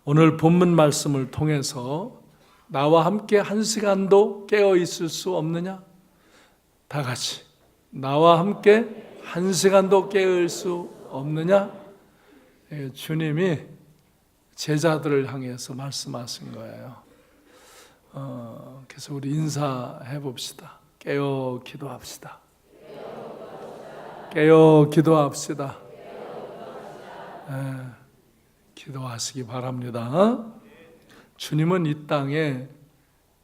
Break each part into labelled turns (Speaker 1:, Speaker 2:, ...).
Speaker 1: 오늘 본문 말씀을 통해서 나와 함께 한 시간도 깨어 있을 수 없느냐? 다 같이 나와 함께 한 시간도 깨어 있을 수 없느냐? 주님이 제자들을 향해서 말씀하신 거예요. 그래서 우리 인사해 봅시다. 깨어 기도합시다. 깨어 기도합시다. 기도하시기 바랍니다. 주님은 이 땅에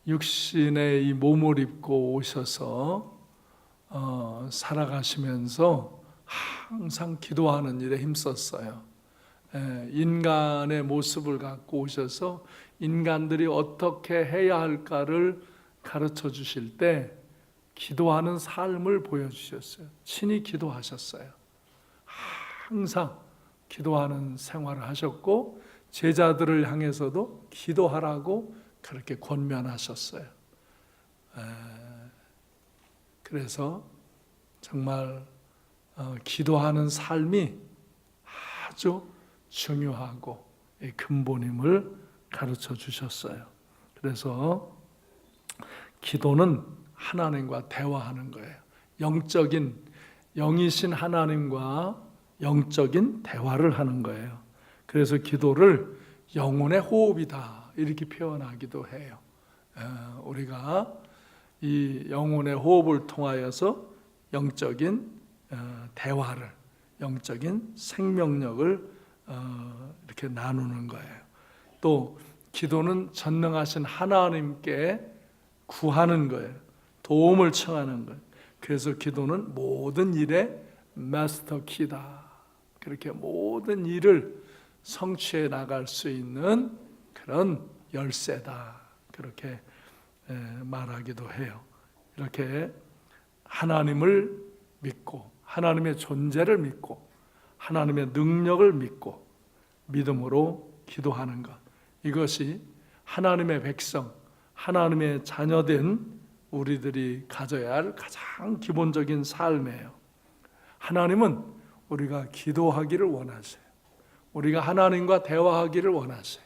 Speaker 1: 육신의 이 몸을 입고 오셔서 살아가시면서 항상 기도하는 일에 힘썼어요. 인간의 모습을 갖고 오셔서 인간들이 어떻게 해야 할까를 가르쳐 주실 때 기도하는 삶을 보여주셨어요. 친히 기도하셨어요. 항상 기도하는 생활을 하셨고 제자들을 향해서도 기도하라고 그렇게 권면하셨어요. 그래서 정말 기도하는 삶이 아주 중요하고 근본임을 가르쳐 주셨어요. 그래서 기도는 하나님과 대화하는 거예요. 영이신 하나님과 영적인 대화를 하는 거예요. 그래서 기도를 영혼의 호흡이다 이렇게 표현하기도 해요. 우리가 이 영혼의 호흡을 통하여서 영적인 대화를, 영적인 생명력을 이렇게 나누는 거예요. 또 기도는 전능하신 하나님께 구하는 거예요. 도움을 청하는 거예요. 그래서 기도는 모든 일의 마스터 키다. 그렇게 모든 일을 성취해 나갈 수 있는 그런 열쇠다. 그렇게 말하기도 해요. 이렇게 하나님을 믿고 하나님의 존재를 믿고 하나님의 능력을 믿고 믿음으로 기도하는 것, 이것이 하나님의 백성, 하나님의 자녀된 우리들이 가져야 할 가장 기본적인 삶이에요. 하나님은 우리가 기도하기를 원하세요. 우리가 하나님과 대화하기를 원하세요.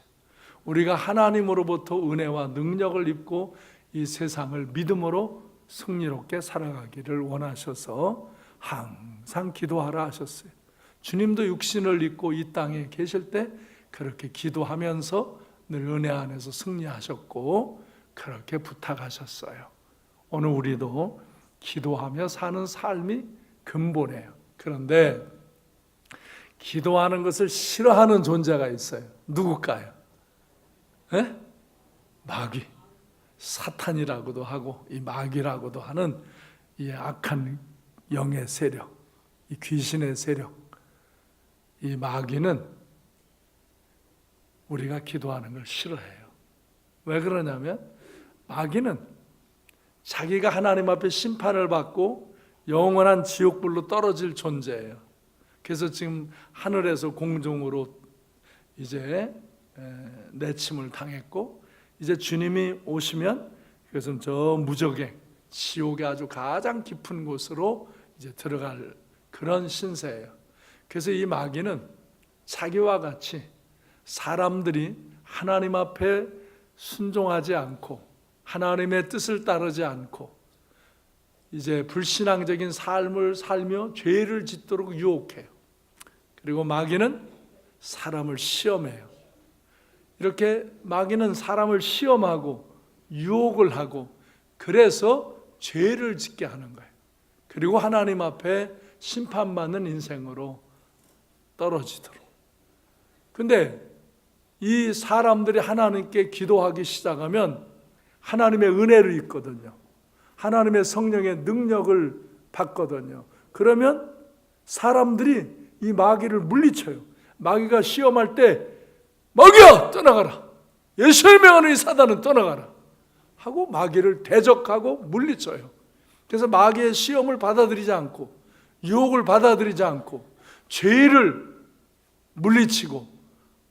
Speaker 1: 우리가 하나님으로부터 은혜와 능력을 입고 이 세상을 믿음으로 승리롭게 살아가기를 원하셔서 항상 기도하라 하셨어요. 주님도 육신을 입고 이 땅에 계실 때 그렇게 기도하면서 늘 은혜 안에서 승리하셨고 그렇게 부탁하셨어요. 오늘 우리도 기도하며 사는 삶이 근본이에요. 그런데 기도하는 것을 싫어하는 존재가 있어요. 누굴까요? 마귀, 사탄이라고도 하고 이 마귀라고도 하는 이 악한 영의 세력, 이 귀신의 세력. 이 마귀는 우리가 기도하는 걸 싫어해요. 왜 그러냐면 마귀는 자기가 하나님 앞에 심판을 받고 영원한 지옥불로 떨어질 존재예요. 그래서 지금 하늘에서 공중으로 이제 내침을 당했고 이제 주님이 오시면 그것은 저 무저갱 지옥의 아주 가장 깊은 곳으로 이제 들어갈 그런 신세예요. 그래서 이 마귀는 자기와 같이 사람들이 하나님 앞에 순종하지 않고 하나님의 뜻을 따르지 않고 이제 불신앙적인 삶을 살며 죄를 짓도록 유혹해요. 그리고 마귀는 사람을 시험해요. 이렇게 마귀는 사람을 시험하고 유혹을 하고 그래서 죄를 짓게 하는 거예요. 그리고 하나님 앞에 심판받는 인생으로 떨어지도록. 근데 이 사람들이 하나님께 기도하기 시작하면 하나님의 은혜를 입거든요. 하나님의 성령의 능력을 받거든요. 그러면 사람들이 이 마귀를 물리쳐요. 마귀가 시험할 때 마귀야 떠나가라, 예수를 명하는 이 사단은 떠나가라 하고 마귀를 대적하고 물리쳐요. 그래서 마귀의 시험을 받아들이지 않고 유혹을 받아들이지 않고 죄를 물리치고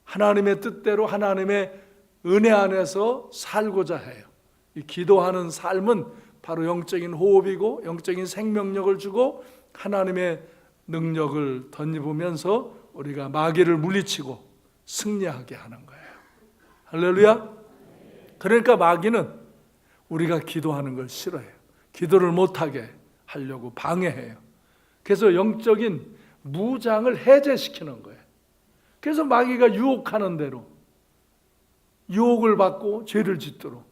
Speaker 1: 하나님의 뜻대로 하나님의 은혜 안에서 살고자 해요. 이 기도하는 삶은 바로 영적인 호흡이고 영적인 생명력을 주고 하나님의 능력을 덧입으면서 우리가 마귀를 물리치고 승리하게 하는 거예요. 할렐루야. 그러니까 마귀는 우리가 기도하는 걸 싫어해요. 기도를 못하게 하려고 방해해요. 그래서 영적인 무장을 해제시키는 거예요. 그래서 마귀가 유혹하는 대로 유혹을 받고 죄를 짓도록,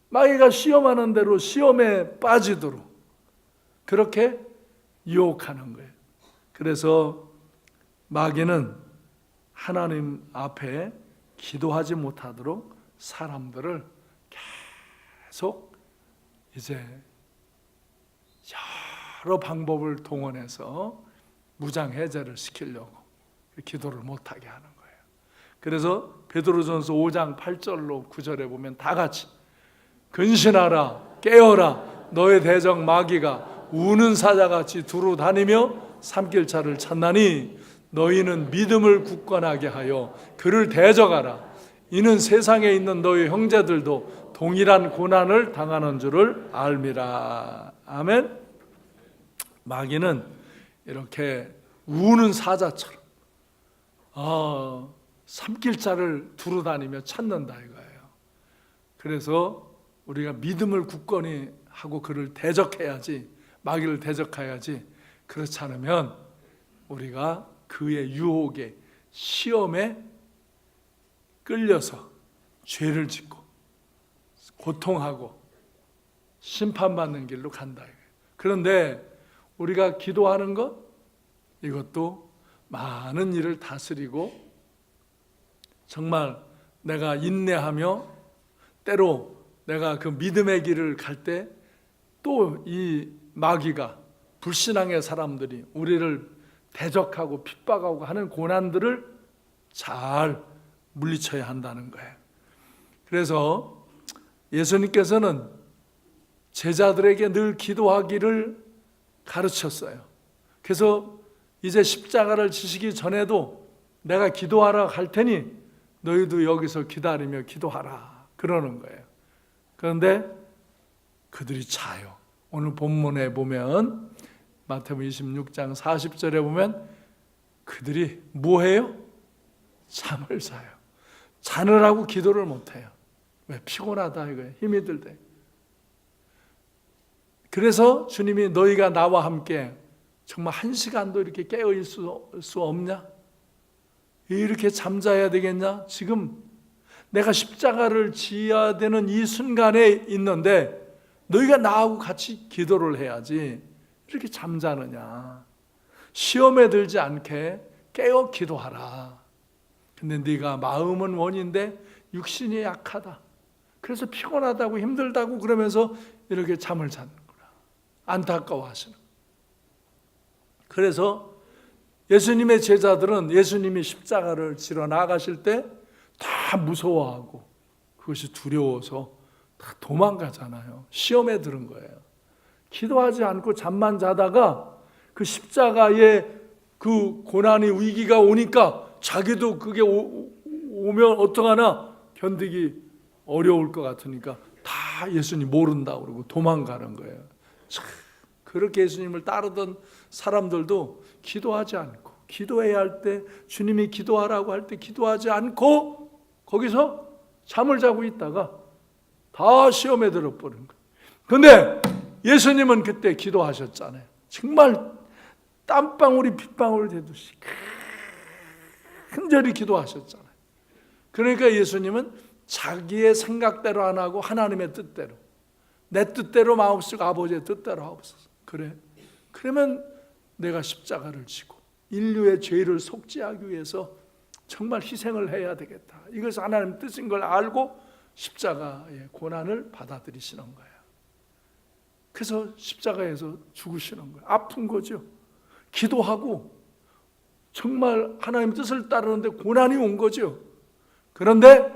Speaker 1: 마귀가 시험하는 대로 시험에 빠지도록 그렇게 유혹하는 거예요. 그래서 마귀는 하나님 앞에 기도하지 못하도록 사람들을 계속 이제 여러 방법을 동원해서 무장 해제를 시키려고 기도를 못하게 하는 거예요. 그래서 베드로전서 5장 8절로 9절에 보면 다 같이 근신하라 깨어라 너의 대적 마귀가 우는 사자같이 두루 다니며 삼킬자를 찾나니 너희는 믿음을 굳건하게 하여 그를 대적하라. 이는 세상에 있는 너희 형제들도 동일한 고난을 당하는 줄을 알미라. 아멘. 마귀는 이렇게 우는 사자처럼 삼킬자를 두루 다니며 찾는다 이거예요. 그래서 우리가 믿음을 굳건히 하고 그를 대적해야지, 마귀를 대적해야지. 그렇지 않으면 우리가 그의 유혹에 시험에 끌려서 죄를 짓고 고통하고 심판받는 길로 간다. 그런데 우리가 기도하는 것, 이것도 많은 일을 다스리고 정말 내가 인내하며 때로 내가 그 믿음의 길을 갈 때 또 이 마귀가 불신앙의 사람들이 우리를 대적하고 핍박하고 하는 고난들을 잘 물리쳐야 한다는 거예요. 그래서 예수님께서는 제자들에게 늘 기도하기를 가르쳤어요. 그래서 이제 십자가를 지시기 전에도 내가 기도하라 할 테니 너희도 여기서 기다리며 기도하라 그러는 거예요. 그런데 그들이 자요. 오늘 본문에 보면 마태복음 26장 40절에 보면 그들이 뭐해요? 잠을 자요. 자느라고 기도를 못해요. 왜? 피곤하다 이거예요. 힘이 들다. 그래서 주님이 너희가 나와 함께 정말 한 시간도 이렇게 깨어있을 수 없냐? 이렇게 잠자야 되겠냐? 지금 내가 십자가를 지어야 되는 이 순간에 있는데 너희가 나하고 같이 기도를 해야지 이렇게 잠자느냐? 시험에 들지 않게 깨어 기도하라. 근데 네가 마음은 원인데 육신이 약하다. 그래서 피곤하다고 힘들다고 그러면서 이렇게 잠을 자는구나. 안타까워하시는. 그래서 예수님의 제자들은 예수님이 십자가를 지러 나가실 때 다 무서워하고 그것이 두려워서 다 도망가잖아요. 시험에 들은 거예요. 기도하지 않고 잠만 자다가 그 십자가의 그 고난이 위기가 오니까 자기도 그게 오면 어떡하나 견디기 어려울 것 같으니까 다 예수님 모른다고 그러고 도망가는 거예요. 참, 그렇게 예수님을 따르던 사람들도 기도하지 않고 기도해야 할 때 주님이 기도하라고 할 때 기도하지 않고 거기서 잠을 자고 있다가 다 시험에 들어버린 거예요. 그런데 예수님은 그때 기도하셨잖아요. 정말 땀방울이 핏방울 되듯이 간절히 기도하셨잖아요. 그러니까 예수님은 자기의 생각대로 안 하고 하나님의 뜻대로, 내 뜻대로 마음쓰고 아버지의 뜻대로 하옵소서. 그래, 그러면 내가 십자가를 지고 인류의 죄를 속죄하기 위해서 정말 희생을 해야 되겠다. 이것이 하나님 뜻인 걸 알고 십자가의 고난을 받아들이시는 거예요. 그래서 십자가에서 죽으시는 거예요. 아픈 거죠. 기도하고 정말 하나님 뜻을 따르는데 고난이 온 거죠. 그런데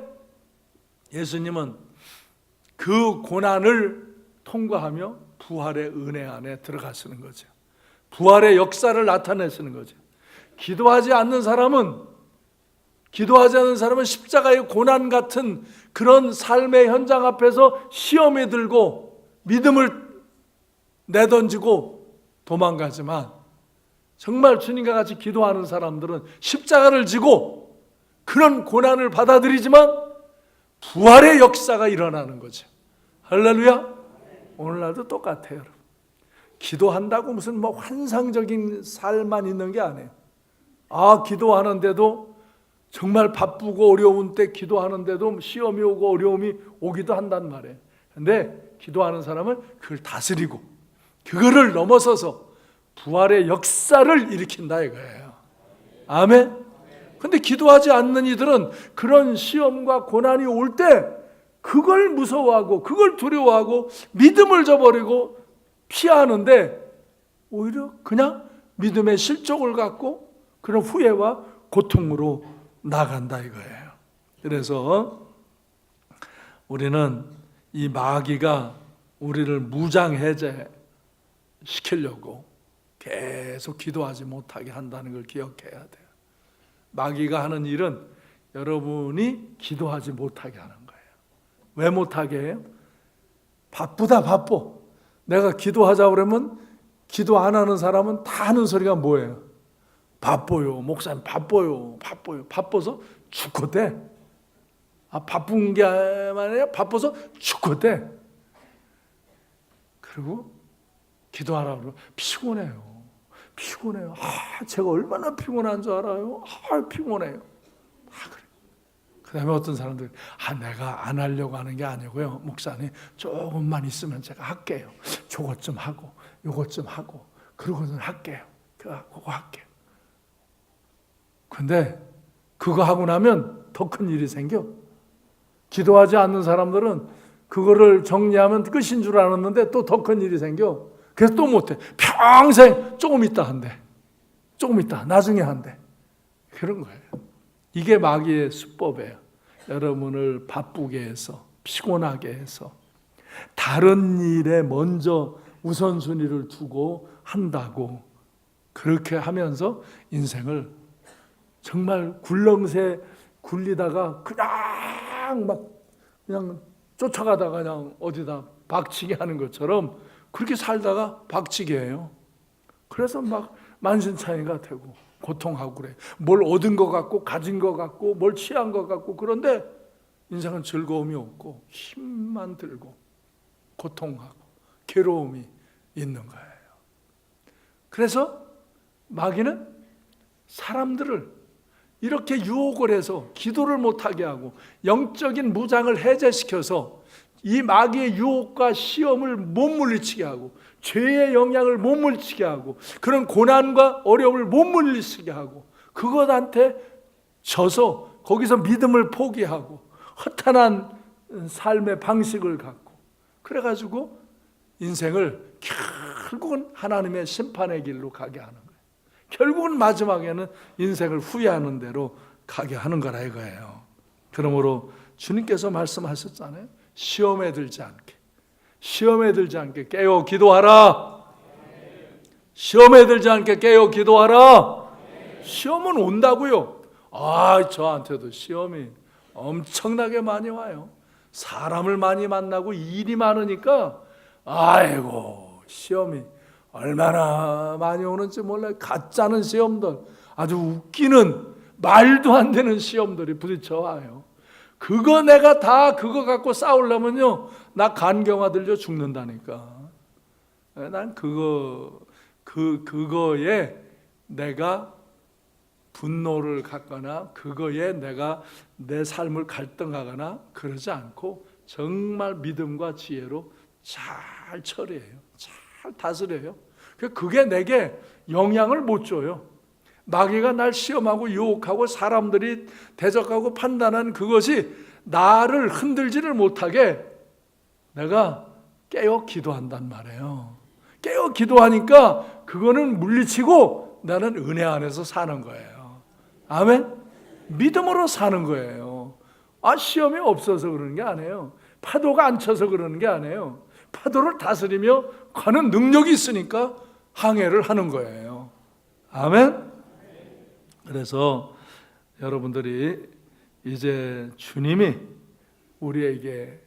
Speaker 1: 예수님은 그 고난을 통과하며 부활의 은혜 안에 들어가시는 거죠. 부활의 역사를 나타내시는 거죠. 기도하지 않는 사람은 십자가의 고난 같은 그런 삶의 현장 앞에서 시험에 들고 믿음을 내던지고 도망가지만 정말 주님과 같이 기도하는 사람들은 십자가를 지고 그런 고난을 받아들이지만 부활의 역사가 일어나는 거죠. 할렐루야. 오늘날도 똑같아요, 여러분. 기도한다고 무슨 뭐 환상적인 삶만 있는 게 아니에요. 기도하는데도 정말 바쁘고 어려운 때 기도하는데도 시험이 오고 어려움이 오기도 한단 말이에요. 근데 기도하는 사람은 그걸 다스리고 그거를 넘어서서 부활의 역사를 일으킨다 이거예요. 아멘. 근데 기도하지 않는 이들은 그런 시험과 고난이 올 때 그걸 무서워하고 그걸 두려워하고 믿음을 저버리고 피하는데 오히려 그냥 믿음의 실족을 갖고 그런 후회와 고통으로 나간다 이거예요. 그래서 우리는 이 마귀가 우리를 무장해제 시키려고 계속 기도하지 못하게 한다는 걸 기억해야 돼요. 마귀가 하는 일은 여러분이 기도하지 못하게 하는 거예요. 왜 못하게 해요? 바쁘다 바빠. 내가 기도하자 그러면 기도 안 하는 사람은 다 하는 소리가 뭐예요? 바빠요. 목사님 바빠요. 바빠서 죽겠대. 바쁜 게 아니라 바빠서 죽겠대. 그리고 기도하라고 그러면 피곤해요. 제가 얼마나 피곤한 줄 알아요? 피곤해요. 그래. 그 다음에 어떤 사람들 내가 안 하려고 하는 게 아니고요, 목사님 조금만 있으면 제가 할게요. 저것 좀 하고 요것 좀 하고 그러고는 할게요. 그거 할게요. 근데 그거 하고 나면 더 큰 일이 생겨. 기도하지 않는 사람들은 그거를 정리하면 끝인 줄 알았는데 또 더 큰 일이 생겨. 그래서 또 못해. 평생 조금 있다 한대. 조금 있다. 나중에 한대. 그런 거예요. 이게 마귀의 수법이에요. 여러분을 바쁘게 해서 피곤하게 해서 다른 일에 먼저 우선순위를 두고 한다고 그렇게 하면서 인생을 정말 굴렁쇠 굴리다가 그냥 쫓아가다가 그냥 어디다 박치게 하는 것처럼 그렇게 살다가 박치게 해요. 그래서 막 만신창이가 되고 고통하고 그래. 뭘 얻은 것 같고 가진 것 같고 뭘 취한 것 같고 그런데 인생은 즐거움이 없고 힘만 들고 고통하고 괴로움이 있는 거예요. 그래서 마귀는 사람들을 이렇게 유혹을 해서 기도를 못하게 하고 영적인 무장을 해제시켜서 이 마귀의 유혹과 시험을 못 물리치게 하고 죄의 영향을 못 물리치게 하고 그런 고난과 어려움을 못 물리치게 하고 그것한테 져서 거기서 믿음을 포기하고 허탄한 삶의 방식을 갖고 그래가지고 인생을 결국은 하나님의 심판의 길로 가게 하는 거예요. 결국은 마지막에는 인생을 후회하는 대로 가게 하는 거라 이거예요. 그러므로 주님께서 말씀하셨잖아요. 시험에 들지 않게 깨어 기도하라. 시험에 들지 않게 깨어 기도하라. 시험은 온다고요. 저한테도 시험이 엄청나게 많이 와요. 사람을 많이 만나고 일이 많으니까 시험이 얼마나 많이 오는지 몰라요. 가짜는 시험들, 아주 웃기는 말도 안 되는 시험들이 부딪혀 와요. 내가 다 그거 갖고 싸우려면요, 나 간경화 들려 죽는다니까. 난 그거에 내가 분노를 갖거나 그거에 내가 내 삶을 갈등하거나 그러지 않고 정말 믿음과 지혜로 잘 처리해요. 잘 다스려요. 그게 내게 영향을 못 줘요. 마귀가 날 시험하고 유혹하고 사람들이 대적하고 판단한 그것이 나를 흔들지를 못하게 내가 깨어 기도한단 말이에요. 깨어 기도하니까 그거는 물리치고 나는 은혜 안에서 사는 거예요. 아멘? 믿음으로 사는 거예요. 시험이 없어서 그러는 게 아니에요. 파도가 안 쳐서 그러는 게 아니에요. 파도를 다스리며 가는 능력이 있으니까 항해를 하는 거예요. 아멘? 그래서 여러분들이 이제 주님이 우리에게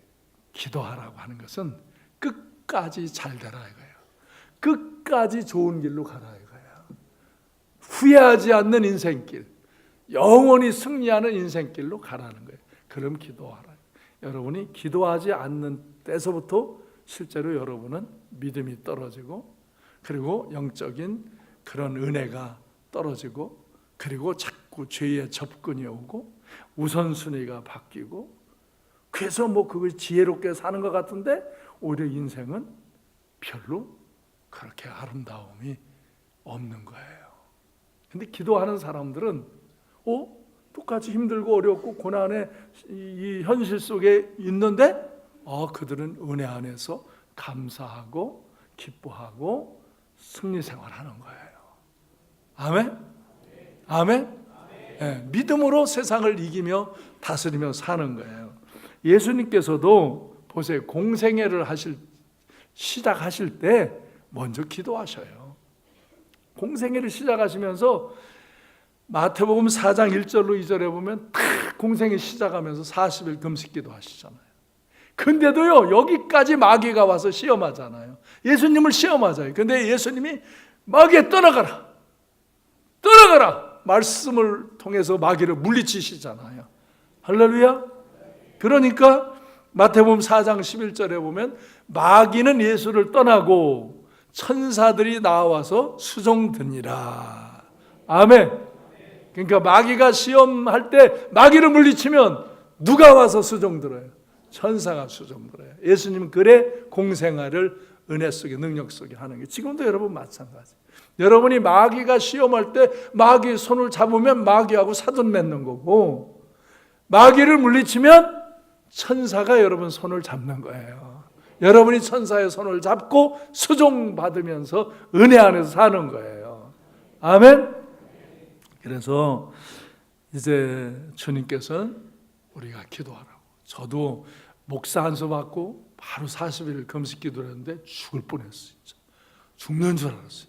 Speaker 1: 기도하라고 하는 것은 끝까지 잘 되라 이거예요. 끝까지 좋은 길로 가라 이거예요. 후회하지 않는 인생길, 영원히 승리하는 인생길로 가라는 거예요. 그럼 기도하라. 여러분이 기도하지 않는 때서부터 실제로 여러분은 믿음이 떨어지고, 그리고 영적인 그런 은혜가 떨어지고, 그리고 자꾸 죄의 접근이 오고 우선순위가 바뀌고, 그래서 뭐 그걸 지혜롭게 사는 것 같은데 오히려 인생은 별로 그렇게 아름다움이 없는 거예요. 근데 기도하는 사람들은 똑같이 힘들고 어렵고 고난의 이 현실 속에 있는데 그들은 은혜 안에서 감사하고 기뻐하고 승리 생활하는 거예요. 아멘? 아멘? 네, 믿음으로 세상을 이기며 다스리며 사는 거예요. 예수님께서도 보세요. 공생애를 시작하실 때 먼저 기도하셔요. 공생애를 시작하시면서 마태복음 4장 1절로 2절에 보면 딱 공생애 시작하면서 40일 금식기도 하시잖아요. 근데도요, 여기까지 마귀가 와서 시험하잖아요. 예수님을 시험하잖아요. 근데 예수님이 마귀에 떠나가라 말씀을 통해서 마귀를 물리치시잖아요. 할렐루야. 그러니까 마태복음 4장 11절에 보면 마귀는 예수를 떠나고 천사들이 나와서 수종드니라. 아멘. 그러니까 마귀가 시험할 때 마귀를 물리치면 누가 와서 수종들어요? 천사가 수종들어요. 예수님은 그래 공생활을 은혜 속에 능력 속에 하는 게, 지금도 여러분 마찬가지. 여러분이 마귀가 시험할 때 마귀 손을 잡으면 마귀하고 사돈 맺는 거고, 마귀를 물리치면 천사가 여러분 손을 잡는 거예요. 여러분이 천사의 손을 잡고 수종받으면서 은혜 안에서 사는 거예요. 아멘. 그래서 이제 주님께서는 우리가 기도하라고. 저도 목사 안수 받고 바로 40일 금식 기도를 했는데 죽을 뻔했어요. 진짜. 죽는 줄 알았어요.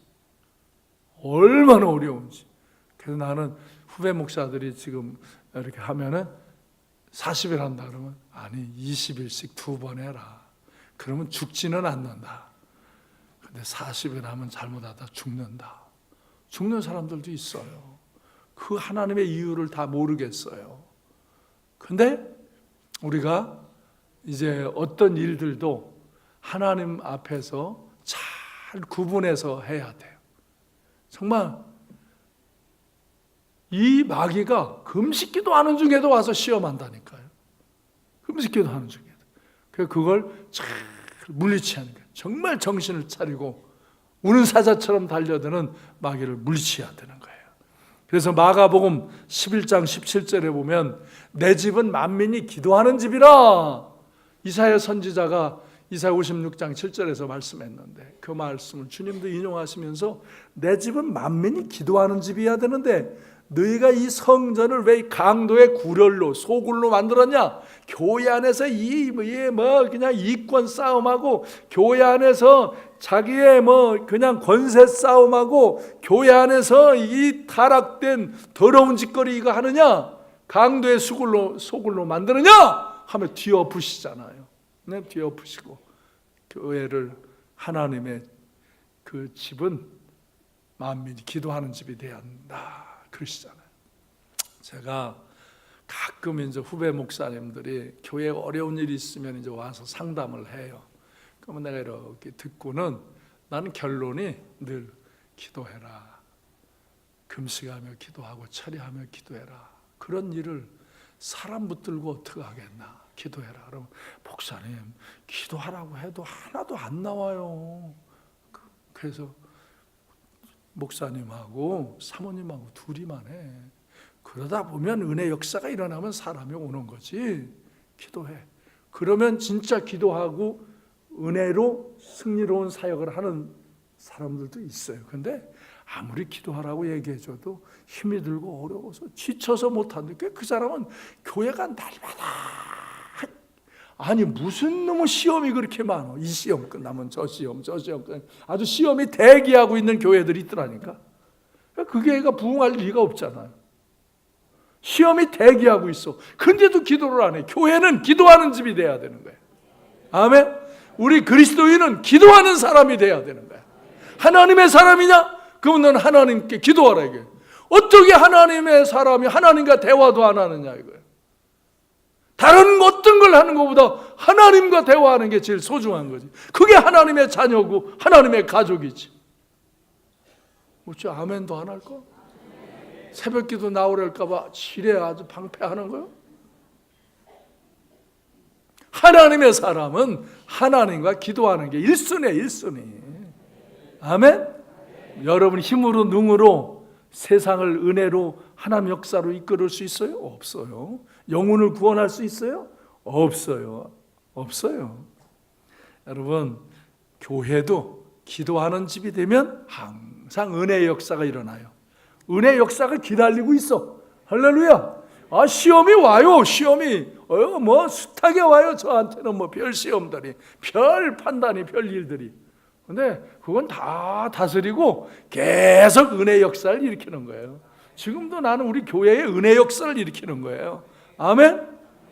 Speaker 1: 얼마나 어려운지. 그래서 나는 후배 목사들이 지금 이렇게 하면은 40일 한다 그러면 아니 20일씩 2번 해라. 그러면 죽지는 않는다. 근데 40일 하면 잘못하다 죽는다. 죽는 사람들도 있어요. 그 하나님의 이유를 다 모르겠어요. 근데 우리가 이제 어떤 일들도 하나님 앞에서 잘 구분해서 해야 돼요. 정말 이 마귀가 금식기도 하는 중에도 와서 시험한다니까요. 금식기도 하는 중에도. 그걸 잘 물리치는 거예요. 정말 정신을 차리고 우는 사자처럼 달려드는 마귀를 물리쳐야 되는 거예요. 그래서 마가복음 11장 17절에 보면 내 집은 만민이 기도하는 집이라, 이사야 선지자가 이사야 56장 7절에서 말씀했는데, 그 말씀을 주님도 인용하시면서 내 집은 만민이 기도하는 집이어야 되는데 너희가 이 성전을 왜 강도의 구렬로 소굴로 만들었냐? 교회 안에서 그냥 이권 싸움하고, 교회 안에서 자기의 그냥 권세 싸움하고, 교회 안에서 이 타락된 더러운 짓거리 이거 하느냐? 강도의 소굴로 만드느냐? 하면 뒤엎으시잖아요. 네, 뒤엎으시고 교회를, 하나님의 그 집은 만민이 기도하는 집이 되어야 한다 그러시잖아요. 제가 가끔 이제 후배 목사님들이 교회에 어려운 일이 있으면 이제 와서 상담을 해요. 그러면 내가 이렇게 듣고는 나는 결론이 늘 기도해라. 금식하며 기도하고 처리하며 기도해라. 그런 일을 사람 붙들고 어떻게 하겠나. 기도해라. 그러면 목사님 기도하라고 해도 하나도 안 나와요. 그래서 목사님하고 사모님하고 둘이만 해. 그러다 보면 은혜 역사가 일어나면 사람이 오는 거지. 기도해. 그러면 진짜 기도하고 은혜로 승리로운 사역을 하는 사람들도 있어요. 근데 아무리 기도하라고 얘기해줘도 힘이 들고 어려워서 지쳐서 못하는데 그 사람은 교회가 날마다, 아니 무슨 놈의 시험이 그렇게 많아. 이 시험 끝나면 저 시험 끝나면 아주 시험이 대기하고 있는 교회들이 있더라니까. 그 교회가 부흥할 리가 없잖아요. 시험이 대기하고 있어. 근데도 기도를 안 해. 교회는 기도하는 집이 돼야 되는 거예요. 아멘. 우리 그리스도인은 기도하는 사람이 돼야 되는 거야. 하나님의 사람이냐? 그러면 넌 하나님께 기도하라 이게. 어떻게 하나님의 사람이 하나님과 대화도 안 하느냐 이거예요. 다른 어떤 걸 하는 것보다 하나님과 대화하는 게 제일 소중한 거지. 그게 하나님의 자녀고 하나님의 가족이지. 어째 아멘도 안 할까? 새벽기도 나오랄까 봐 지레 아주 방패하는 거요. 하나님의 사람은 하나님과 기도하는 게 1순위에 1순위. 아멘? 여러분 힘으로 능으로 세상을 은혜로 하나님 역사로 이끌을 수 있어요? 없어요. 영혼을 구원할 수 있어요? 없어요. 없어요. 여러분, 교회도 기도하는 집이 되면 항상 은혜의 역사가 일어나요. 은혜의 역사가 기다리고 있어. 할렐루야. 시험이 와요. 시험이 숱하게 와요. 저한테는 별 시험들이, 별 판단이, 별 일들이. 근데 그건 다 다스리고 계속 은혜의 역사를 일으키는 거예요. 지금도 나는 우리 교회의 은혜 역사를 일으키는 거예요. 아멘?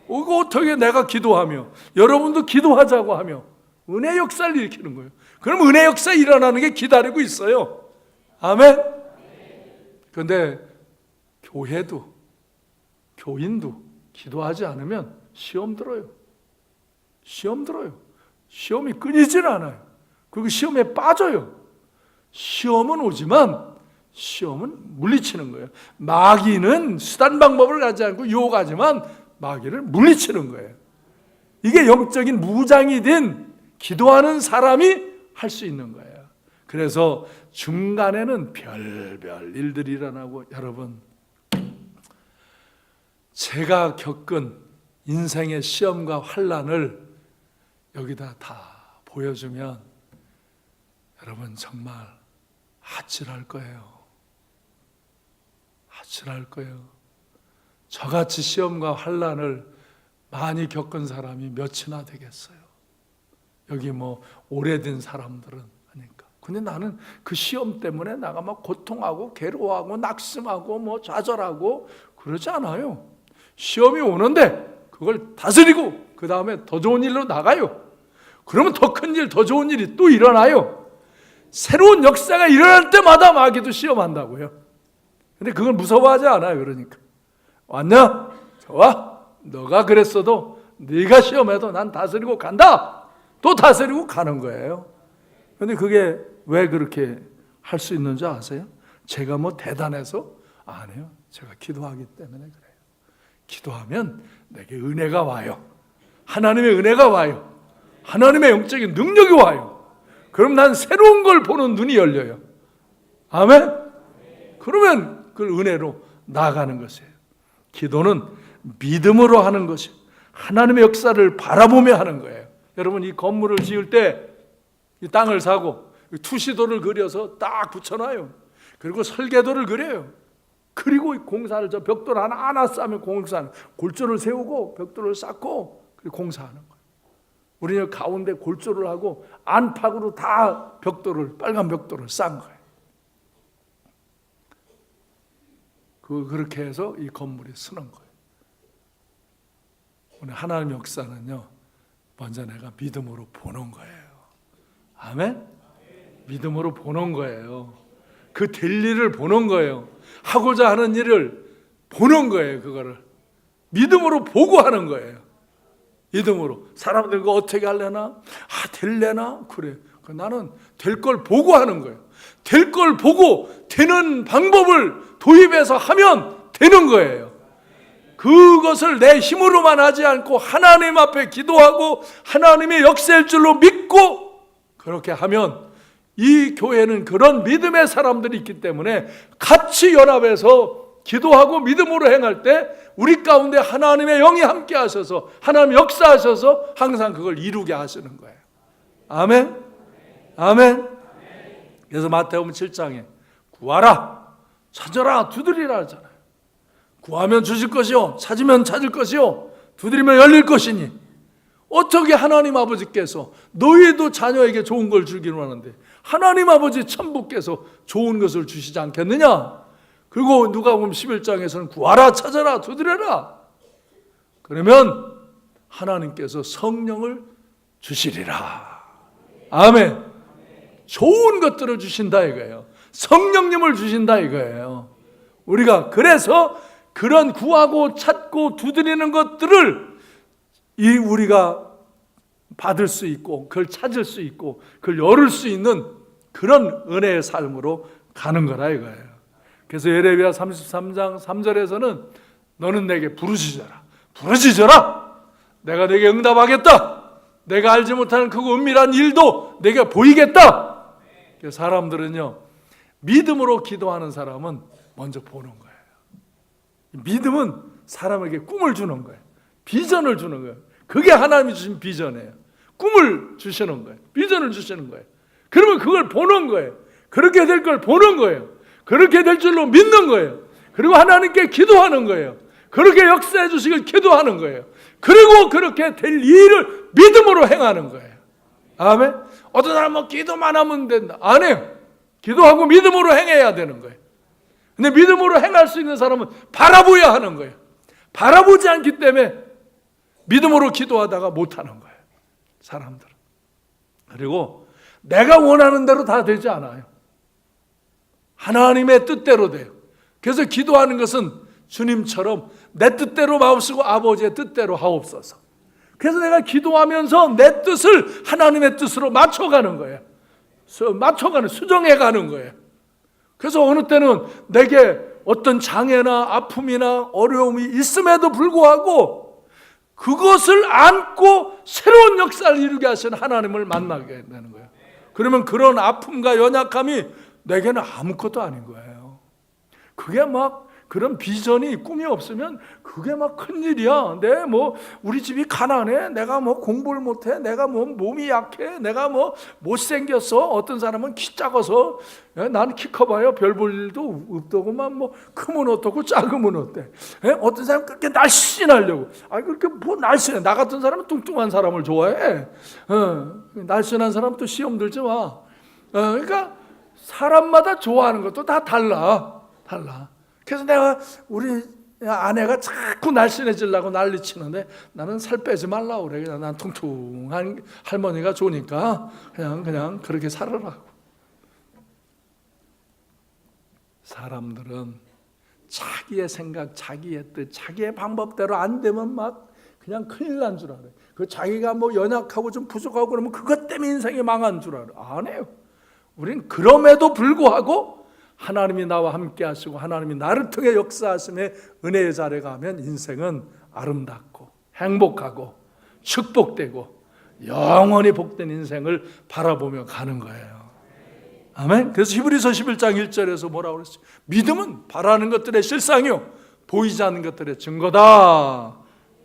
Speaker 1: 이거 어떻게 내가 기도하며 여러분도 기도하자고 하며 은혜 역사를 일으키는 거예요. 그럼 은혜 역사 일어나는 게 기다리고 있어요. 아멘? 그런데 교회도 교인도 기도하지 않으면 시험 들어요. 시험 들어요. 시험이 끊이질 않아요. 그리고 시험에 빠져요. 시험은 오지만 시험은 물리치는 거예요. 마귀는 수단 방법을 가지 않고 유혹하지만 마귀를 물리치는 거예요. 이게 영적인 무장이 된 기도하는 사람이 할 수 있는 거예요. 그래서 중간에는 별별 일들이 일어나고, 여러분, 제가 겪은 인생의 시험과 환난을 여기다 다 보여주면 여러분 정말 아찔할 거예요. 아찔할 거예요. 저같이 시험과 환난을 많이 겪은 사람이 몇이나 되겠어요. 여기 오래된 사람들은 하니까. 근데 나는 그 시험 때문에 나가 막 고통하고 괴로워하고 낙심하고 좌절하고 그러지 않아요. 시험이 오는데 그걸 다스리고 그 다음에 더 좋은 일로 나가요. 그러면 더 큰 일, 더 좋은 일이 또 일어나요. 새로운 역사가 일어날 때마다 마귀도 시험한다고요. 근데 그걸 무서워하지 않아요. 그러니까 왔냐? 좋아. 너가 그랬어도 네가 시험해도 난 다스리고 간다. 또 다스리고 가는 거예요. 근데 그게 왜 그렇게 할 수 있는지 아세요? 제가 대단해서 아니에요. 제가 기도하기 때문에 그래요. 기도하면 내게 은혜가 와요. 하나님의 은혜가 와요. 하나님의 영적인 능력이 와요. 그럼 난 새로운 걸 보는 눈이 열려요. 아멘? 그러면 그 은혜로 나아가는 것이에요. 기도는 믿음으로 하는 것이에요. 하나님의 역사를 바라보며 하는 거예요. 여러분, 이 건물을 지을 때 이 땅을 사고 투시도를 그려서 딱 붙여놔요. 그리고 설계도를 그려요. 그리고 공사를 저 벽돌 하나 쌓으면 공사하는, 골조를 세우고 벽돌을 쌓고 그리고 공사하는 거예요. 우리는 가운데 골조를 하고 안팎으로 다 벽돌을, 빨간 벽돌을 쌓은 거예요. 그렇게 해서 이 건물이 서는 거예요. 오늘 하나님의 역사는요, 먼저 내가 믿음으로 보는 거예요. 아멘? 믿음으로 보는 거예요. 그 될 일을 보는 거예요. 하고자 하는 일을 보는 거예요. 그거를 믿음으로 보고 하는 거예요. 믿음으로. 사람들 그거 어떻게 하려나? 될려나? 그래. 나는 될 걸 보고 하는 거예요. 될 걸 보고 되는 방법을 도입해서 하면 되는 거예요. 그것을 내 힘으로만 하지 않고 하나님 앞에 기도하고 하나님의 역사일 줄로 믿고 그렇게 하면 이 교회는 그런 믿음의 사람들이 있기 때문에 같이 연합해서 기도하고 믿음으로 행할 때 우리 가운데 하나님의 영이 함께 하셔서 하나님 역사하셔서 항상 그걸 이루게 하시는 거예요. 아멘? 아멘? 그래서 마태복음 7장에 구하라, 찾아라, 두드리라 하잖아요. 구하면 주실 것이요, 찾으면 찾을 것이요, 두드리면 열릴 것이니. 어떻게 하나님 아버지께서 너희도 자녀에게 좋은 걸 주기로 하는데 하나님 아버지 천부께서 좋은 것을 주시지 않겠느냐? 그리고 누가복음 11장에서는 구하라, 찾아라, 두드려라. 그러면 하나님께서 성령을 주시리라. 아멘. 좋은 것들을 주신다 이거예요. 성령님을 주신다 이거예요. 우리가 그래서 그런 구하고 찾고 두드리는 것들을 이 우리가 받을 수 있고 그걸 찾을 수 있고 그걸 열을 수 있는 그런 은혜의 삶으로 가는 거라 이거예요. 그래서 예레미야 33장 3절에서는 너는 내게 부르짖어라. 내가 내게 응답하겠다. 내가 알지 못하는 그 은밀한 일도 내게 보이겠다. 사람들은요, 믿음으로 기도하는 사람은 먼저 보는 거예요. 믿음은 사람에게 꿈을 주는 거예요. 비전을 주는 거예요. 그게 하나님이 주신 비전이에요. 꿈을 주시는 거예요. 비전을 주시는 거예요. 그러면 그걸 보는 거예요. 그렇게 될 걸 보는 거예요. 그렇게 될 줄로 믿는 거예요. 그리고 하나님께 기도하는 거예요. 그렇게 역사해 주시길 기도하는 거예요. 그리고 그렇게 될 일을 믿음으로 행하는 거예요. 아멘. 어떤 사람은 기도만 하면 된다. 안 해요. 기도하고 믿음으로 행해야 되는 거예요. 근데 믿음으로 행할 수 있는 사람은 바라보야 하는 거예요. 바라보지 않기 때문에 믿음으로 기도하다가 못하는 거예요. 사람들은. 그리고 내가 원하는 대로 다 되지 않아요. 하나님의 뜻대로 돼요. 그래서 기도하는 것은 주님처럼 내 뜻대로 마음쓰고 아버지의 뜻대로 하옵소서. 그래서 내가 기도하면서 내 뜻을 하나님의 뜻으로 맞춰가는 거예요. 수정해가는 거예요. 그래서 어느 때는 내게 어떤 장애나 아픔이나 어려움이 있음에도 불구하고 그것을 안고 새로운 역사를 이루게 하시는 하나님을 만나게 되는 거예요. 그러면 그런 아픔과 연약함이 내게는 아무것도 아닌 거예요. 그게 막 그런 비전이 꿈이 없으면 그게 막 큰일이야. 우리 집이 가난해. 내가 공부를 못해. 내가 몸이 약해. 내가 못생겼어. 어떤 사람은 키 작아서 나는 키 커봐야 별 볼 일도 없더구만. 크면 어떻고 작으면 어때. 어떤 사람은 그렇게 날씬하려고. 그렇게 날씬해. 나 같은 사람은 뚱뚱한 사람을 좋아해. 날씬한 사람 또 시험 들지 마. 그러니까 사람마다 좋아하는 것도 다 달라. 그래서 내가 우리 아내가 자꾸 날씬해지려고 난리치는데 나는 살 빼지 말라고 그래. 그냥 난 퉁퉁한 할머니가 좋으니까 그냥 그렇게 살아라고. 사람들은 자기의 생각, 자기의 뜻, 자기의 방법대로 안 되면 막 그냥 큰일 난 줄 알아요. 그 자기가 연약하고 좀 부족하고 그러면 그것 때문에 인생이 망한 줄 알아요. 안 해요. 우린 그럼에도 불구하고 하나님이 나와 함께 하시고 하나님이 나를 통해 역사하심의 은혜의 자리에 가면 인생은 아름답고 행복하고 축복되고 영원히 복된 인생을 바라보며 가는 거예요. 아멘. 그래서 히브리서 11장 1절에서 뭐라고 그랬어요? 믿음은 바라는 것들의 실상이요 보이지 않는 것들의 증거다.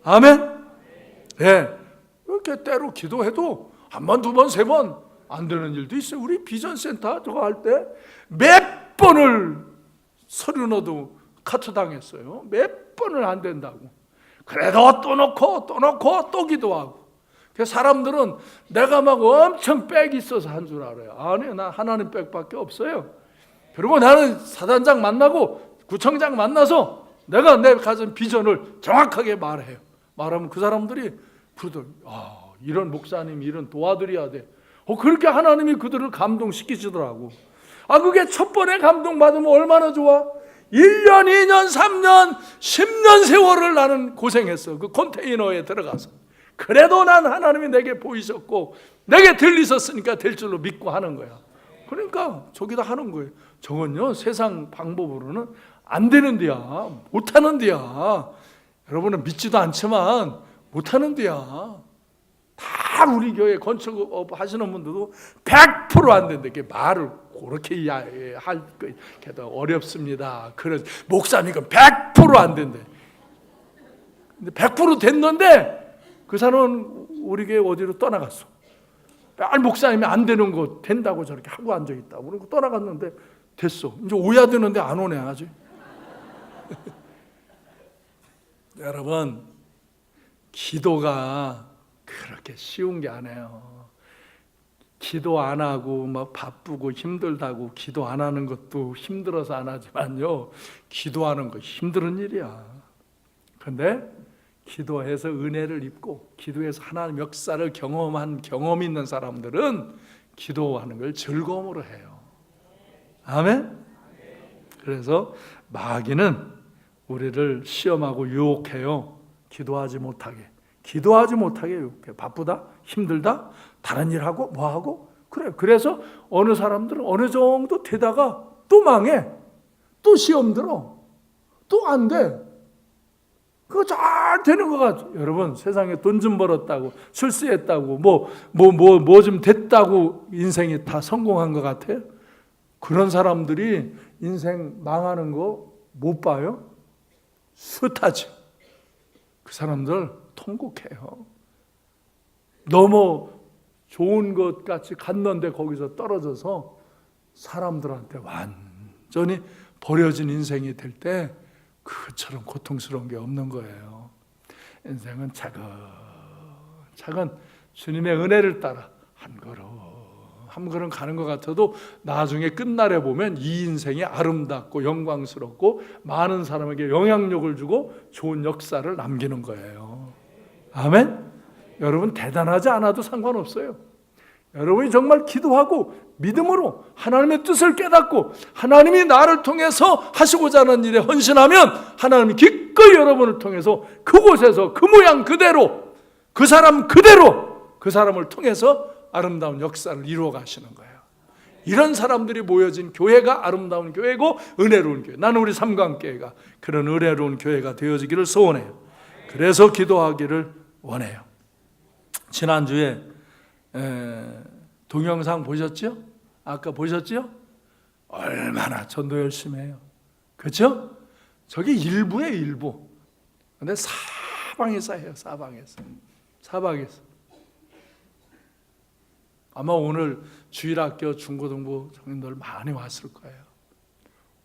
Speaker 1: 아멘. 네. 이렇게 때로 기도해도 한 번, 두 번, 세 번 안 되는 일도 있어요. 우리 비전센터 저거 할 때 몇 번을 서류 넣어도 카트 당했어요. 몇 번을 안 된다고. 그래도 또 놓고 또 기도하고. 그래서 사람들은 내가 막 엄청 빽이 있어서 한 줄 알아요. 아니요, 나 하나님 빽밖에 없어요. 그리고 나는 사단장 만나고 구청장 만나서 내가 내 가진 비전을 정확하게 말해요. 말하면 그 사람들이 이런 목사님 이런 도와드려야 돼. 그렇게 하나님이 그들을 감동시키시더라고. 그게 첫 번에 감동받으면 얼마나 좋아. 1년, 2년, 3년, 10년 세월을 나는 고생했어. 그 컨테이너에 들어가서. 그래도 난 하나님이 내게 보이셨고 내게 들리셨으니까 될 줄로 믿고 하는 거야. 그러니까 저기다 하는 거예요. 저건요 세상 방법으로는 안 되는 데야. 못하는 데야. 여러분은 믿지도 않지만 못하는 데야. 다 우리 교회 건축업 하시는 분들도 100% 안 된다. 이렇게 말을 그렇게 할 게 어렵습니다. 그래서 목사님은 100% 안 된대. 근데 100% 됐는데 그 사람은 우리 교회 어디로 떠나갔어. 목사님이 안 되는 거 된다고 저렇게 하고 앉아 있다고 그러고 떠나갔는데 됐어. 이제 오야 되는데 안 오네 아직. 여러분, 기도가 그렇게 쉬운 게 아니에요. 기도 안 하고 막 바쁘고 힘들다고 기도 안 하는 것도 힘들어서 안 하지만요, 기도하는 거 힘든 일이야. 그런데 기도해서 은혜를 입고 기도해서 하나님 역사를 경험한 경험이 있는 사람들은 기도하는 걸 즐거움으로 해요. 아멘. 그래서 마귀는 우리를 시험하고 유혹해요. 기도하지 못하게, 기도하지 못하게 유혹해. 바쁘다, 힘들다, 다른 일하고 뭐하고 그래. 그래서 어느 사람들은 어느 정도 되다가 또 망해. 또 시험 들어. 또 안 돼. 그거 잘 되는 것 같아. 여러분, 세상에 돈 좀 벌었다고, 출세했다고, 뭐 좀 됐다고 인생이 다 성공한 것 같아요? 그런 사람들이 인생 망하는 거 못 봐요? 숱하죠. 그 사람들 통곡해요. 너무 좋은 것 같이 갔는데 거기서 떨어져서 사람들한테 완전히 버려진 인생이 될 때 그것처럼 고통스러운 게 없는 거예요. 인생은 차근차근 주님의 은혜를 따라 한 걸음 가는 것 같아도 나중에 끝날에 보면 이 인생이 아름답고 영광스럽고 많은 사람에게 영향력을 주고 좋은 역사를 남기는 거예요. 아멘? 여러분 대단하지 않아도 상관없어요. 여러분이 정말 기도하고 믿음으로 하나님의 뜻을 깨닫고 하나님이 나를 통해서 하시고자 하는 일에 헌신하면 하나님이 기꺼이 여러분을 통해서 그곳에서 그 모양 그대로 그 사람 그대로 그 사람을 통해서 아름다운 역사를 이루어 가시는 거예요. 이런 사람들이 모여진 교회가 아름다운 교회고 은혜로운 교회. 나는 우리 삼강교회가 그런 은혜로운 교회가 되어지기를 소원해요. 그래서 기도하기를 원해요. 지난주에 동영상 보셨죠? 아까 보셨죠? 얼마나 전도 열심히 해요. 그렇죠? 저게 일부예요, 일부. 근데 사방에서 해요, 사방에서. 아마 오늘 주일학교 중고등부 청년들 많이 왔을 거예요.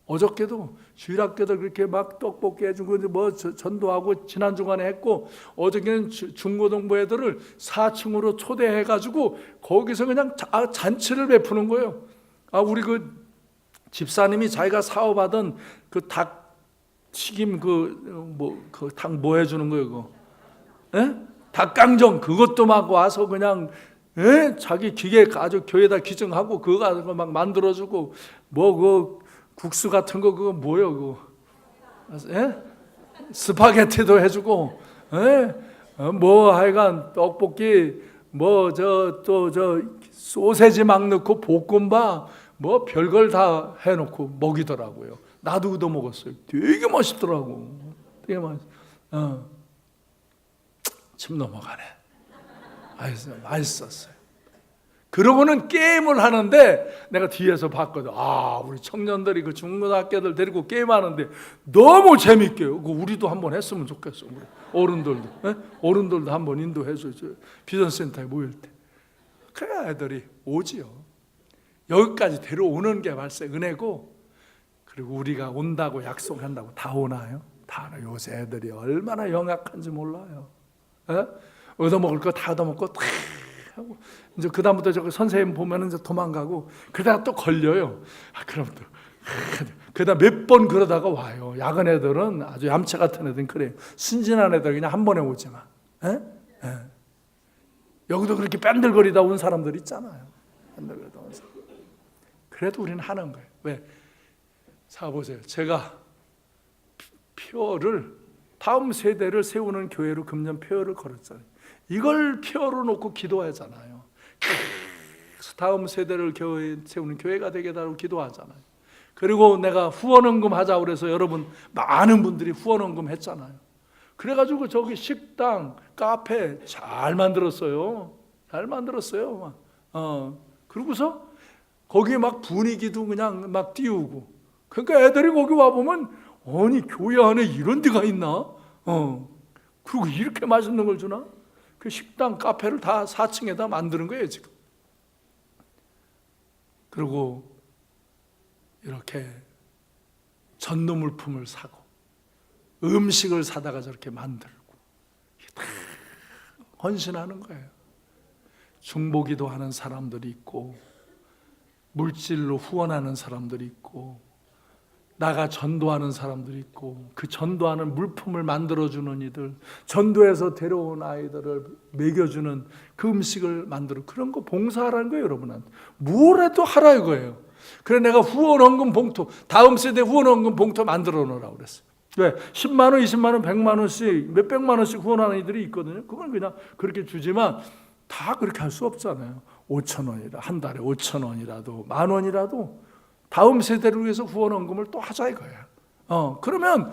Speaker 1: 어저께도 주일학교들 그렇게 막 떡볶이 해주고 뭐 전도하고 지난 주간에 했고 어저께는 중고등부 애들을 4층으로 초대해가지고 거기서 그냥 잔치를 베푸는 거예요. 우리 그 집사님이 자기가 사업하던 그 닭튀김 그 닭 뭐 해주는 거예요, 그거? 예? 닭강정 그것도 막 와서 그냥 자기 기계 아주 교회에다 기증하고 그거 가지고 막 만들어주고 그 국수 같은 거 그거 뭐요 그거? 스파게티도 해주고 하여간 떡볶이 또 소세지 막 넣고 볶음밥 별걸 다 해놓고 먹이더라고요. 나도 얻어 먹었어요. 되게 맛있더라고. 되게 침 넘어가네. 맛있었어요. 그러고는 게임을 하는데 내가 뒤에서 봤거든. 우리 청년들이 그 중고등학교들 데리고 게임하는데 너무 재밌게요. 우리도 한번 했으면 좋겠어. 우리 어른들도 한번 인도해줘. 비전센터에 모일 때. 그래야 애들이 오지요. 여기까지 데려오는 게 말세 은혜고, 그리고 우리가 온다고 약속한다고 다 오나요? 다 오나요? 요새 애들이 얼마나 영악한지 몰라요. 얻어먹을 거 다 얻어먹고 하고 이제 그 다음부터 저 선생님 보면은 이제 도망가고 그러다가 또 걸려요. 그럼 또 그러다 몇 번 그러다가 와요. 야간 애들은 아주 얌체 같은 애들은 그래요. 순진한 애들 그냥 한 번에 오지만. 여기도 그렇게 뺀들거리다 온 사람들 있잖아요. 뺀들거리다 온 사람. 그래도 우리는 하는 거예요. 왜? 자 보세요. 제가 표를 다음 세대를 세우는 교회로 금년 표를 걸었잖아요. 이걸 표로 놓고 기도하잖아요. 다음 세대를 세우는 교회가 되게 달라고 기도하잖아요. 그리고 내가 후원헌금 하자고 그래서 여러분 많은 분들이 후원헌금 했잖아요. 그래가지고 저기 식당, 카페 잘 만들었어요. 그러고서 거기 막 분위기도 그냥 막 띄우고. 그러니까 애들이 거기 와보면 아니 교회 안에 이런 데가 있나? 그리고 이렇게 맛있는 걸 주나? 그 식당, 카페를 다 4층에다 만드는 거예요 지금. 그리고 이렇게 전도 물품을 사고 음식을 사다가 저렇게 만들고 다 헌신하는 거예요. 중보기도 하는 사람들이 있고 물질로 후원하는 사람들이 있고 나가 전도하는 사람들이 있고 그 전도하는 물품을 만들어주는 이들, 전도해서 데려온 아이들을 먹여주는 그 음식을 만들어, 그런 거 봉사하라는 거예요. 여러분한테 뭘 해도 하라 이거예요. 그래 내가 후원헌금 봉투, 다음 세대 후원헌금 봉투 만들어 놓으라고 그랬어요. 왜? 10만 원, 20만 원, 100만 원씩, 몇백만 원씩 후원하는 이들이 있거든요. 그건 그냥 그렇게 주지만 다 그렇게 할 수 없잖아요. 5천 원이라, 한 달에 5천 원이라도, 만 원이라도 다음 세대를 위해서 후원헌금을 또 하자 이거야. 그러면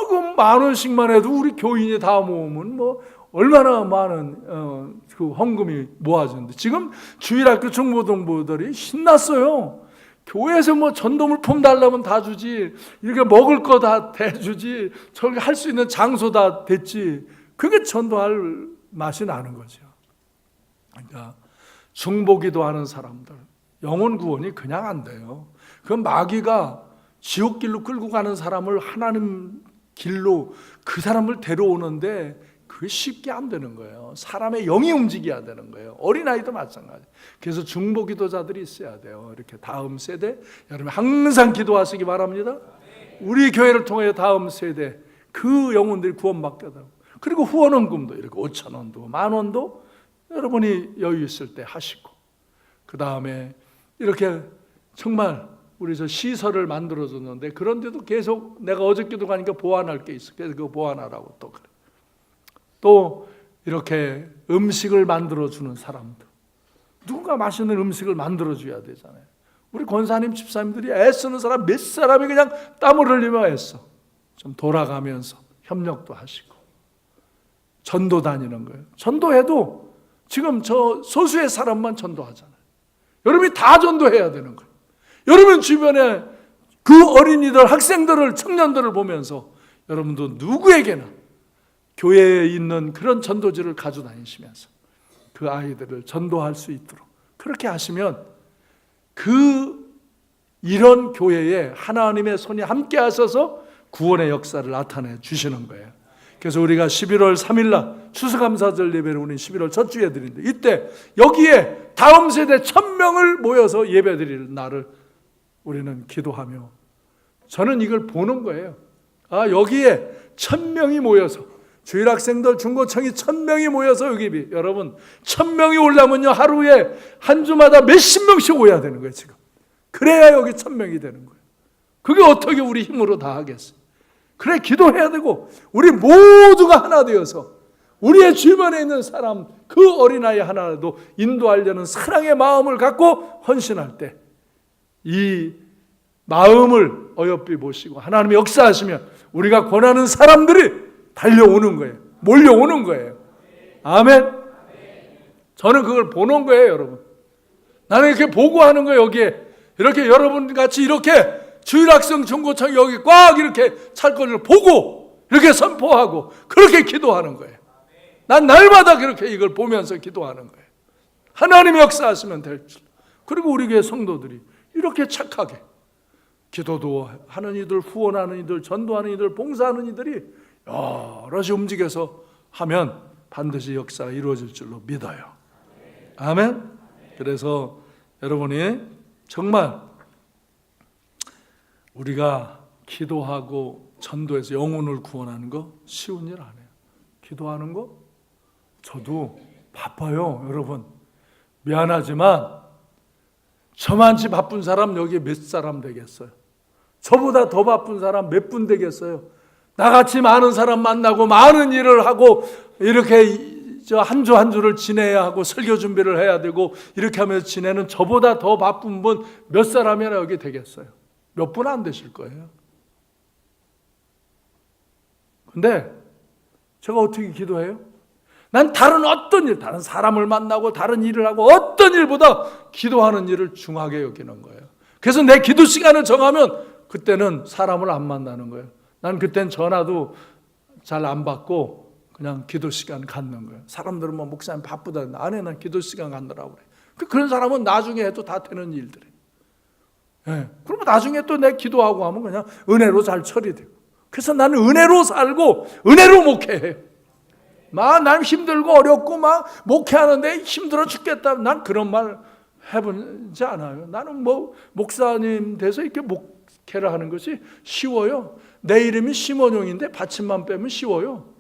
Speaker 1: 그럼 만 원씩만 해도 우리 교인이 다 모으면 뭐 얼마나 많은 그 헌금이 모아지는데, 지금 주일학교 중고등부들이 신났어요. 교회에서 뭐 전도물품 달라면 다 주지, 이렇게 먹을 거 다 대주지, 저기 할 수 있는 장소 다 됐지. 그게 전도할 맛이 나는 거죠. 그러니까 중보기도 하는 사람들, 영혼 구원이 그냥 안 돼요. 그 마귀가 지옥길로 끌고 가는 사람을 하나님 길로 그 사람을 데려오는데 그게 쉽게 안 되는 거예요. 사람의 영이 움직여야 되는 거예요. 어린아이도 마찬가지. 그래서 중보기도자들이 있어야 돼요. 이렇게 다음 세대, 여러분 항상 기도하시기 바랍니다. 우리 교회를 통해 다음 세대 그 영혼들이 구원받게 되고, 그리고 후원헌금도 이렇게 5천 원도 만 원도 여러분이 여유 있을 때 하시고, 그 다음에 이렇게 정말 우리 저 시설을 만들어줬는데, 그런데도 계속 내가 어저께도 가니까 보완할 게 있어. 그래서 그거 보완하라고 또 그래. 또 이렇게 음식을 만들어주는 사람들, 누군가 맛있는 음식을 만들어줘야 되잖아요. 우리 권사님 집사님들이 애쓰는 사람 몇 사람이 그냥 땀을 흘리며 애써. 좀 돌아가면서 협력도 하시고 전도 다니는 거예요. 전도해도 지금 저 소수의 사람만 전도하잖아요. 여러분이 다 전도해야 되는 거예요. 여러분 주변에 그 어린이들, 학생들을, 청년들을 보면서 여러분도 누구에게나 교회에 있는 그런 전도지를 가지고 다니시면서 그 아이들을 전도할 수 있도록 그렇게 하시면 이런 교회에 하나님의 손이 함께 하셔서 구원의 역사를 나타내 주시는 거예요. 그래서 우리가 11월 3일 날 추수감사절 예배를 우리 11월 첫 주에 드리는데, 이때 여기에 다음 세대 1000명을 모여서 예배 드릴 날을 우리는 기도하며, 저는 이걸 보는 거예요. 여기에 1000명이 모여서, 주일학생들, 중고청이 1000명이 모여서 여기, 여러분 1000명이 오려면요 하루에 한 주마다 몇십 명씩 오야 되는 거예요. 지금 그래야 여기 1000명이 되는 거예요. 그게 어떻게 우리 힘으로 다 하겠어요? 그래, 기도해야 되고, 우리 모두가 하나 되어서 우리의 주변에 있는 사람, 그 어린아이 하나라도 인도하려는 사랑의 마음을 갖고 헌신할 때 이 마음을 어여삐 보시고 하나님이 역사하시면 우리가 권하는 사람들이 달려오는 거예요. 몰려오는 거예요. 아멘. 저는 그걸 보는 거예요, 여러분. 나는 이렇게 보고 하는 거예요. 여기에 이렇게 여러분 같이 이렇게 주일학생 중고청 여기 꽉 이렇게 찰 거를 보고 이렇게 선포하고 그렇게 기도하는 거예요. 난 날마다 그렇게 이걸 보면서 기도하는 거예요. 하나님이 역사하시면 될 줄. 그리고 우리 교회 성도들이 이렇게 착하게 기도도 하는 이들, 후원하는 이들, 전도하는 이들, 봉사하는 이들이 여럿이 움직여서 하면 반드시 역사가 이루어질 줄로 믿어요. 아멘. 그래서 여러분이 정말 우리가 기도하고 전도해서 영혼을 구원하는 거 쉬운 일 아니에요. 기도하는 거 저도 바빠요, 여러분. 미안하지만 저만치 바쁜 사람 여기 몇 사람 되겠어요? 저보다 더 바쁜 사람 몇 분 되겠어요? 나같이 많은 사람 만나고 많은 일을 하고 이렇게 한 주 한 주를 지내야 하고 설교 준비를 해야 되고 이렇게 하면서 지내는 저보다 더 바쁜 분 몇 사람이나 여기 되겠어요? 몇 분 안 되실 거예요. 근데 제가 어떻게 기도해요? 난 다른 어떤 일, 다른 사람을 만나고 다른 일을 하고 어떤 일보다 기도하는 일을 중하게 여기는 거예요. 그래서 내 기도 시간을 정하면 그때는 사람을 안 만나는 거예요. 난 그때는 전화도 잘 안 받고 그냥 기도 시간 갖는 거예요. 사람들은 뭐 목사님 바쁘다. 안 난 기도 시간 갖느라고 그래. 그런 사람은 나중에 해도 다 되는 일들이에요. 예. 그러면 나중에 또 내 기도하고 하면 그냥 은혜로 잘 처리되고. 그래서 나는 은혜로 살고 은혜로 목회해요. 난 힘들고 어렵고 막 목회하는데 힘들어 죽겠다. 난 그런 말 해보지 않아요. 나는 뭐 목사님 돼서 이렇게 목회를 하는 것이 쉬워요. 내 이름이 시몬용인데 받침만 빼면 쉬워요.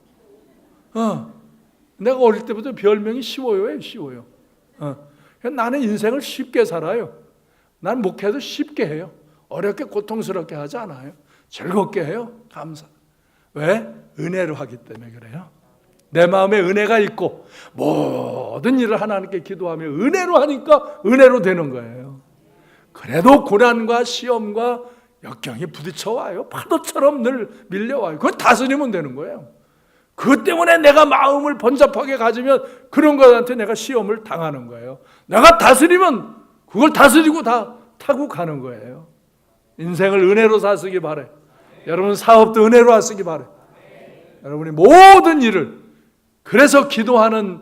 Speaker 1: 내가 어릴 때부터 별명이 쉬워요예요. 쉬워요. 나는 인생을 쉽게 살아요. 난 목회도 쉽게 해요. 어렵게 고통스럽게 하지 않아요. 즐겁게 해요. 감사. 왜? 은혜로 하기 때문에 그래요. 내 마음에 은혜가 있고 모든 일을 하나님께 기도하며 은혜로 하니까 은혜로 되는 거예요. 그래도 고난과 시험과 역경이 부딪혀와요. 파도처럼 늘 밀려와요. 그걸 다스리면 되는 거예요. 그것 때문에 내가 마음을 번잡하게 가지면 그런 것한테 내가 시험을 당하는 거예요. 내가 다스리면 그걸 다스리고 다 타고 가는 거예요. 인생을 은혜로 사시기 바래. 여러분 사업도 은혜로 하시기 바래. 여러분이 모든 일을, 그래서 기도하는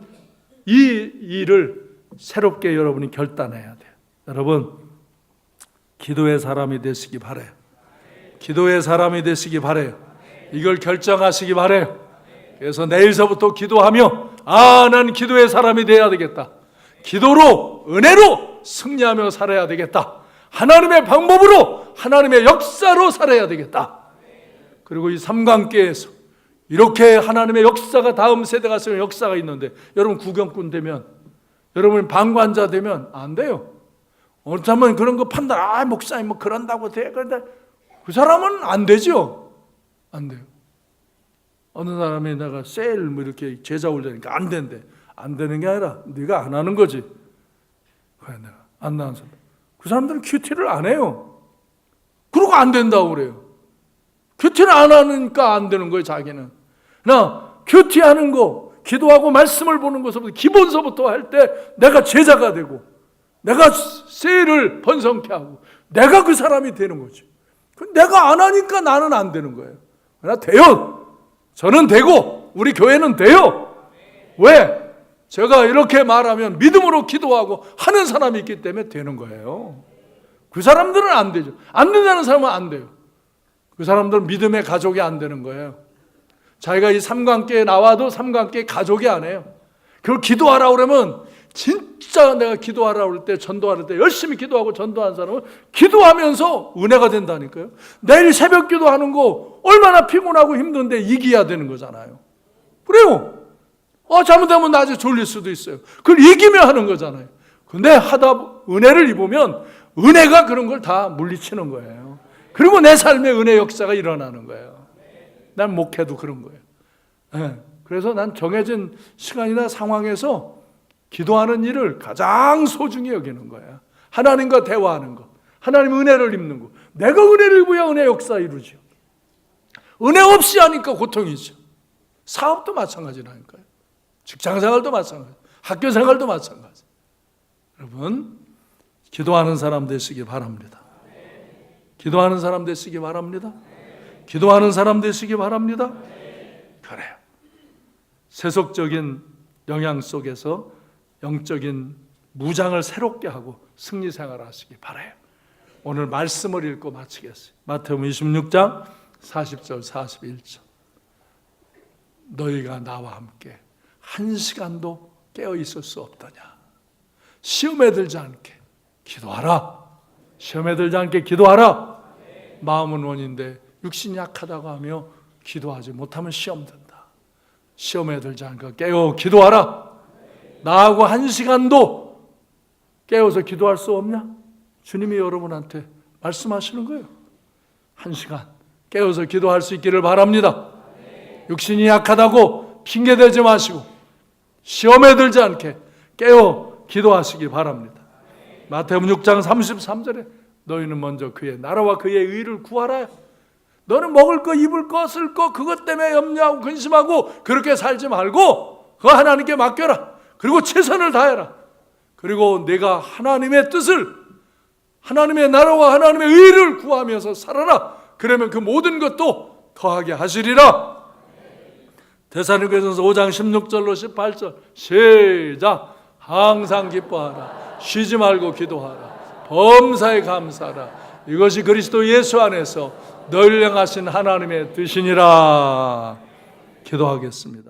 Speaker 1: 이 일을 새롭게 여러분이 결단해야 돼요. 여러분 기도의 사람이 되시기 바래요. 기도의 사람이 되시기 바래요. 이걸 결정하시기 바래요. 그래서 내일서부터 기도하며 난 기도의 사람이 되어야 되겠다. 기도로 은혜로 승리하며 살아야 되겠다. 하나님의 방법으로 하나님의 역사로 살아야 되겠다. 그리고 이 삼관계에서 이렇게 하나님의 역사가 다음 세대가 쓰는 역사가 있는데 여러분 구경꾼 되면, 여러분 방관자 되면 안 돼요. 어느 사람은 그런 거 판단, 목사님 뭐 그런다고 돼. 그런데 그 사람은 안 되죠. 안 돼요. 어느 사람이 내가 세일 뭐 이렇게 제자 올리니까 안 된대. 안 되는 게 아니라 네가 안 하는 거지. 그래 내가 안 나는 사람. 그 사람들은 큐티를 안 해요. 그러고 안 된다고 그래요. 큐티를 안 하니까 안 되는 거예요, 자기는. 나 큐티하는 거, 기도하고 말씀을 보는 것부터 기본서부터 할 때 내가 제자가 되고 내가 세일을 번성케 하고 내가 그 사람이 되는 거죠. 내가 안 하니까 나는 안 되는 거예요. 그러나 돼요. 저는 되고 우리 교회는 돼요. 왜? 제가 이렇게 말하면 믿음으로 기도하고 하는 사람이 있기 때문에 되는 거예요. 그 사람들은 안 되죠. 안 된다는 사람은 안 돼요. 그 사람들은 믿음의 가족이 안 되는 거예요. 자기가 이 삼관계에 나와도 삼관계 가족이 안 해요. 그걸 기도하라고 그러면 진짜 내가 기도하라고 할 때, 전도할 때 열심히 기도하고 전도한 사람은 기도하면서 은혜가 된다니까요. 내일 새벽 기도하는 거 얼마나 피곤하고 힘든데 이겨야 되는 거잖아요. 그래요. 잘못하면 낮에 졸릴 수도 있어요. 그걸 이기며 하는 거잖아요. 근데 하다 은혜를 입으면 은혜가 그런 걸 다 물리치는 거예요. 그리고 내 삶에 은혜 역사가 일어나는 거예요. 난 목회도 그런 거예요. 네. 그래서 난 정해진 시간이나 상황에서 기도하는 일을 가장 소중히 여기는 거야. 하나님과 대화하는 것, 하나님 은혜를 입는 것. 내가 은혜를 입어야 은혜 역사 이루죠. 은혜 없이 하니까 고통이죠. 사업도 마찬가지라니까요. 직장생활도 마찬가지, 학교생활도 마찬가지. 여러분 기도하는 사람 되시기 바랍니다. 기도하는 사람 되시기 바랍니다. 기도하는 사람 되시기 바랍니다. 그래요. 세속적인 영향 속에서 영적인 무장을 새롭게 하고 승리 생활을 하시기 바라요. 오늘 말씀을 읽고 마치겠어요. 마태복음 26장 40절 41절. 너희가 나와 함께 한 시간도 깨어 있을 수 없더냐. 시험에 들지 않게 기도하라. 시험에 들지 않게 기도하라. 마음은 원인데 육신이 약하다고 하며 기도하지 못하면 시험 든다. 시험에 들지 않게 깨어 기도하라. 나하고 한 시간도 깨어서 기도할 수 없냐? 주님이 여러분한테 말씀하시는 거예요. 한 시간 깨어서 기도할 수 있기를 바랍니다. 육신이 약하다고 핑계대지 마시고 시험에 들지 않게 깨어 기도하시기 바랍니다. 마태복음 6장 33절에 너희는 먼저 그의 나라와 그의 의를 구하라. 너는 먹을 거, 입을 거, 쓸 거 그것 때문에 염려하고 근심하고 그렇게 살지 말고 그거 하나님께 맡겨라. 그리고 최선을 다해라. 그리고 내가 하나님의 뜻을, 하나님의 나라와 하나님의 의를 구하면서 살아라. 그러면 그 모든 것도 더하게 하시리라. 데살로니가전서 5장 16절로 18절 시작. 항상 기뻐하라. 쉬지 말고 기도하라. 범사에 감사하라. 이것이 그리스도 예수 안에서 너희를 향하신 하나님의 뜻이니라. 기도하겠습니다.